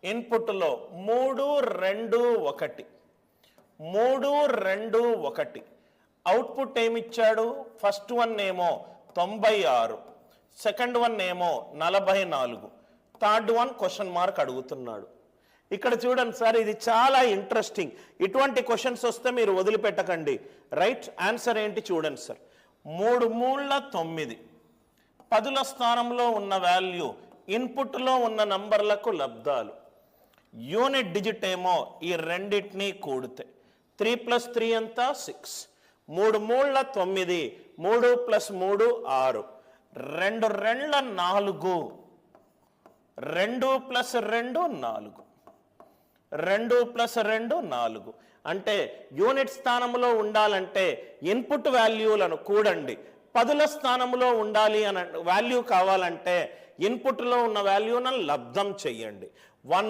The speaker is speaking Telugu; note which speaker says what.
Speaker 1: ఇన్పుట్లో 3 2 1 3 2 1 అవుట్పుట్ ఏమిచ్చాడు? ఫస్ట్ వన్ ఏమో 96, సెకండ్ వన్ ఏమో 44, థర్డ్ వన్ క్వశ్చన్ మార్క్ అడుగుతున్నాడు. ఇక్కడ చూడండి సార్, ఇది చాలా ఇంట్రెస్టింగ్. ఇటువంటి క్వశ్చన్స్ వస్తే మీరు వదిలిపెట్టకండి. రైట్ ఆన్సర్ ఏంటి చూడండి సార్. 3 3 9 పదుల స్థానంలో ఉన్న వాల్యూ ఇన్పుట్లో ఉన్న నంబర్లకు లబ్ధాలు. యూనిట్ డిజిట్ ఏమో ఈ రెండింటినీ కూడితే 3 + 3 ఎంత? 6. 3 3 9, 3 + 3 6, 2 2 4, 2 + 2 4, 2 + 2 4. అంటే యూనిట్ స్థానంలో ఉండాలంటే ఇన్పుట్ వాల్యూలను కూడండి. పదుల స్థానంలో ఉండాలి అని వాల్యూ కావాలంటే ఇన్పుట్లో ఉన్న వాల్యూను లబ్ధం చెయ్యండి. 1